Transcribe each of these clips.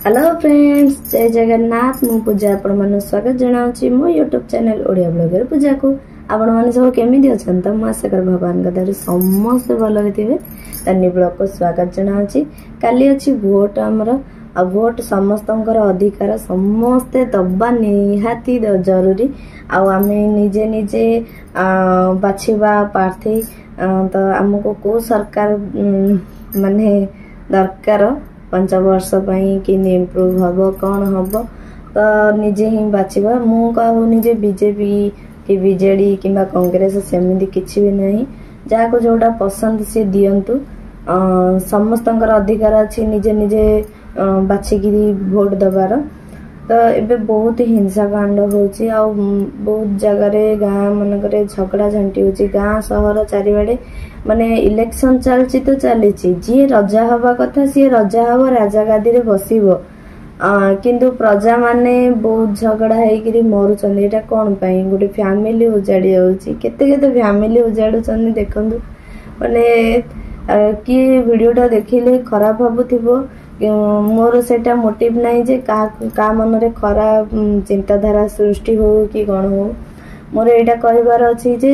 Hello friends, जय जगन्नाथ। मु पूजा आपण मन स्वागत जनाऊँ मो यूट्यूब चैनल ओडिया ब्लॉगर पूजा को। आपण मैंने सब केमी अच्छा तो मुझे आशा कर भगवान कदार समस्त भल थे। न्यू ब्लॉग को स्वागत जनाऊँ। काली अच्छी भोट आमर आ भोट समस्त अधिकार समस्ते दबा निहाती जरूरी। आम निजे निजे बाछिबा प्रार्थी तो आमको को सरकार माने दरकार 5 वर्ष कि इम्प्रूव हम कौन हम तो निजे ही बाछिबा। मु कहूनी जे बीजेपी कि बीजेडी कि कांग्रेस सेमती किसी भी नहीं। जहाँ को जोटा पसंद सी दिंतु। समस्त अधिकार अच्छी निजे निजे बाछिकी भोट दबार। तो एबे बहुत हिंसा कांड होची आ बहुत जगह गाँ मनक झगड़ा झांटी होची। गाँ सहर चारिबाड़े माने इलेक्शन चलची तो चली जी रजा हवा कथा सी रजा हवा राजा गादी रे बसिबो। किंतु प्रजा माने बहुत झगड़ा हेकरी मरुचंदी। एटा कोन पई गोटे फैमिली उजाड़ी जाउची। केते केते फैमिली उजाडुचंदी देखंदु। माने कि वीडियोटा देखिले खराब भाबुथिबो। मोर सेटा मोटिव नहीं जे का मन रे खराब चिंताधारा सृष्टि हो कि कौन हो। मोर एटा कहबार अछि जे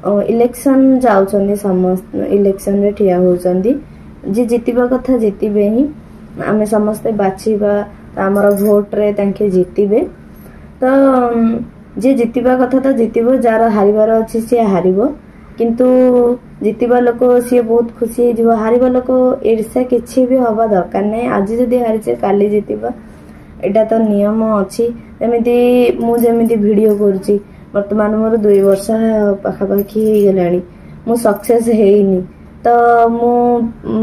इलेक्शन जाउचंदी समस्त इलेक्शन रे ठिया होचंदी। जे जितिबा कथा जितिबे ही आमे समस्ते बाछिबा हमर भोट रे तांके जितिबे। तो जे जितिबा कथा तो जितिबो। जार हारिबार अछि से हारिबो। किंतु जितिबा लोक सी बहुत खुशी हो। हारिबा लोक ईर्ष्या किछि भी हवा दरकार नहीं। आज जदि हारिचे काली जितिबा एटा तो नियम अछि। एमिति मु जेमिति वीडियो करूची वर्तमान मोर 2 वर्ष पाखापाखी हो गलानी। मु सक्सेस हेइनी तो मु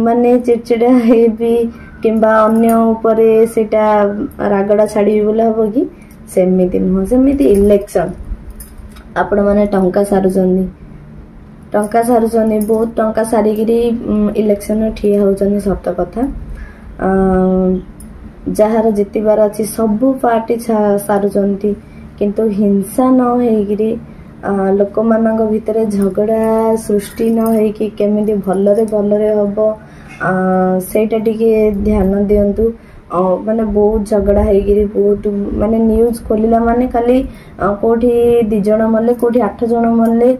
माने चिड़चिड़ा हेबी किंबा अन्य उपरे सेटा रागड़ा छाड़ी बोले हबो कि सेमिति नुह। सेमिति इलेक्शन आपण माने टंका सारुचंदी बहुत टंका सारिकी इलेक्शन ठिया होचंदी। सत कथा जार जितिबार अच्छी सबू पार्टी सारुचंदी। किंतु हिंसा न होइकरी लोक मानक भितरे झगड़ा सृष्टि न होइकि केमिति भलरे हबो सेटा टिके ध्यान दियंतु। माने बहुत झगड़ा हेगिरी बहुत माने न्यूज खोलिला माने खाली कोठी 2 जण मले कोठी 8 जण मले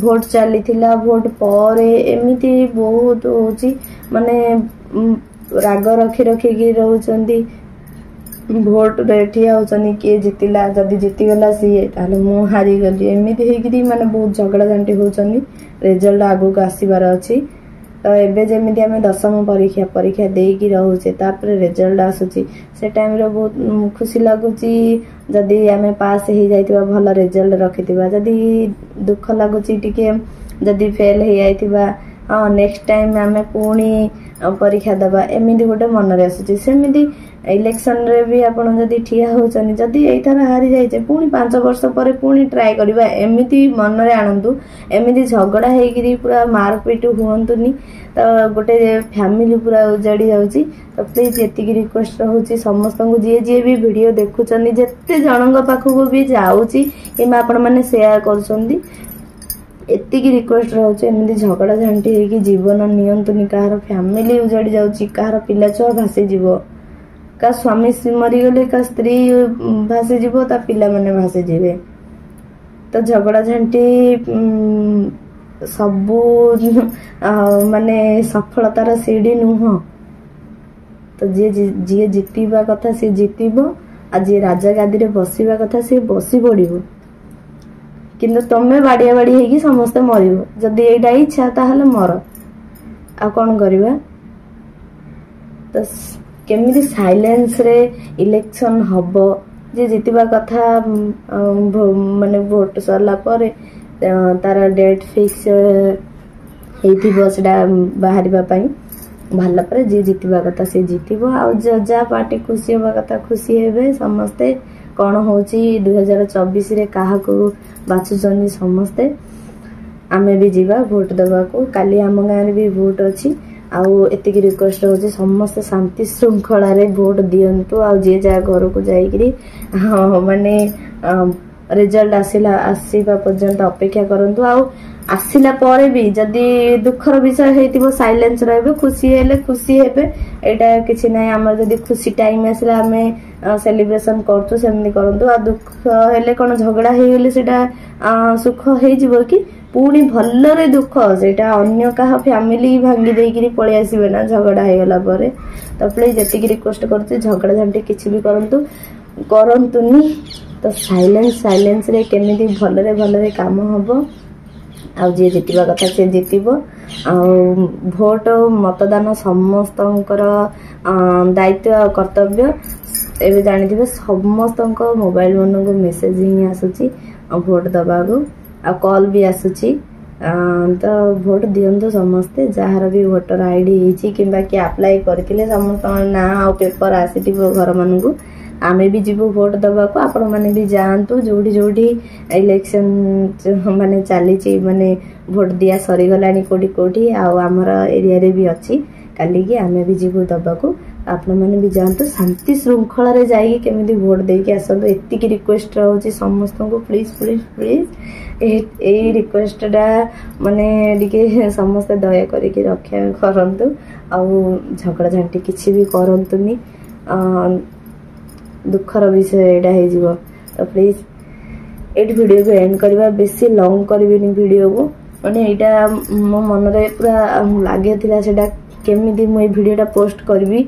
भोट चली थिला भोट परे एमिति बहुत होची। माने राग रखी रखी रहउचंदी। भोट रे ठिया होचनी के जितिला जदी जिति गला सी ताले मु हारी गली एमिति हेगिरी माने बहुत झगड़ा झांटी होचनी। रिजल्ट आगु को आसीबार अछि। तो एबे जेमिति आमे 10वीं परीक्षा देकी रहउचे तापर रिजल्ट आसुची से टाइम रे बहुत खुशी लागुची। जदी आमे पास हे जाइतिबा भल रिजल्ट रखितिबा। जदी दुख लागुची टिके जदी फेल हे जाइतिबा नेक्स्ट टाइम आमे पुणी परीक्षा दबा एमिति गोटे मन रे आसुची। सेमिति इलेक्शन रे भी आपण जदी ठिया होचनी जदी एथर हारि जाइचे पुणी 5 वर्ष पर पुणी ट्राई करबा एमिति मन रे आनंदु। एमिति झगड़ा हेगिरी पूरा मारपीट हुअंतुनी। तो गोटे फैमिली पूरा उजाड़ी जाउची। तो प्लीज एतिकी रिक्वेस्ट रहउची समस्त को जे जे भी वीडियो देखुचनी जेते जनक पाखु भी जाउची कि आपण माने शेयर करछंदी एतिकी रिक्वेस्ट रहउची एमिति झगड़ा झांटी हेकी जीवन नियंतुनी। कार फैमिली उजाड़ी जाउची कार पिला छुआ भासी जीवो का स्वामी मरी गले का स्त्री भासी जीवो ता पिला माने भासी जीवे। तो झगड़ा झांटी सबू माने सफलतार सीढ़ी नुह। तो जी जितिबा कथा सी जितिबो आ जी राजा गादी रे बसिबा कथा सी बसी पड़िबो। किंतु तमे बाड़िया बाड़ी हेकी समस्ते मरिबो। जदी एटा इच्छा ताहले मर आ कोन करबा। तो केमिति साइलेंस रे इलेक्शन हबो। जे जितिबा कथा माने भोट सरला परे तार डेट फिक्स हेइथिबो सेटा बाहरिबा पई भल्ला पर जे जितिबा कथा से जितिबो। आ जा पार्टी खुशी होबा कथा खुशी हेबे समस्ते। कोन होची 2024 रे काहा को बाछुचनी समस्ते। आमे भी जीवा भोट दबा को। काली आम गाँ रे भी भोट अछि। आउ एतिकी रिक्वेस्ट होची समस्त शांति श्रृंखला रे भोट दियंतु। आ जे जा घर को जाईकरी माने रिजल्ट आसीबा पर्यंत अपेक्षा करंतु। आउ आसिला परे भी जदि दुखर विषय हेतिबो साइलेंस रहबे खुशी हेले खुशी हेबे एटा किछि नै हमर जदि खुशी टाइम आसला हमें सेलिब्रेशन करछु सेमनी करंतु आ दुख हेले कोन झगड़ा हे गेले सेटा सुख हे जिवो कि पुणी भल्लरे दुख सेटा अन्य कहा फैमिली भांगी देइकिरी पळे आसीबे ना झगड़ा हे गला परे तो प्लीज जति की रिक्वेस्ट करछु झगड़ा झंटी किछि भी करंतुनी तो साइलेंस रे केमिति भल्लरे काम हबो आ जे जितिबा कथा से जितिबो आ भोट मतदान समस्तंकर दायित्व और कर्तव्य एबे जानिथिबे समस्तंक मोबाइल मन को मेसेज ही आसुची भोट दबा को आ कॉल भी आसुची तो भोट दियंतो समस्ते जहार भी वोटर आईडी हिची किबा कि अप्लाई करथिले समस्त ना आ पेपर आसीथिबो घर मन को आमे भी जीवो भोट दबा को आपण माने भी जानतु जोडी जोडी इलेक्शन माने चली माने भोट दिया सरी गलानी कोठी आ हमर एरिया रे भी अछि काली कि आमे भी जीवो दबा को आपण माने भी जानतु शांति श्रृंखला रे जाई केमिति भोट दे के आसंतु एत्ती की रिक्वेस्ट रहउची समस्त को प्लीज ए रिक्वेस्ट डा माने दिके समस्त दया करी के रक्षा करंतु आ झगड़ा झंटी किछि भी करंतुनी दुखर विषय एटा हे जीवो तो प्लीज एट वीडियो को एंड करबा बेसी लॉन्ग करबिनी वीडियो को माने एटा मो मन रे पूरा लागे थिला सेटा केमिति मो वीडियोटा पोस्ट करबी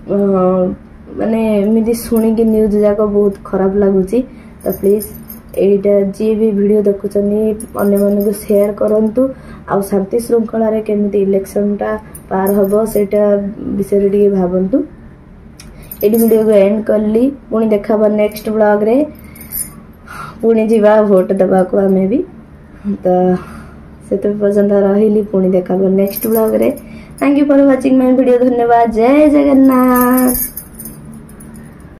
माने एमिति सुनी कि न्यूज जाको बहुत खराब लागुची तो प्लीज एटा जे भी वीडियो देखुचनी अन्य मन को शेयर करंतु आ शांति श्रृंखला रे केमिति इलेक्शन टा पार हबो सेटा विषय रे दिके भाबंतु एडी वीडियो को एंड करली पुणी देखा नेक्स्ट ब्लॉग रे पुणी जीवा भोट दबा को हमें भी तो से पर्यंत रही पुणी देखा नेक्स्ट ब्लॉग रे thank you for watching my video धन्यवाद जय जगन्नाथ।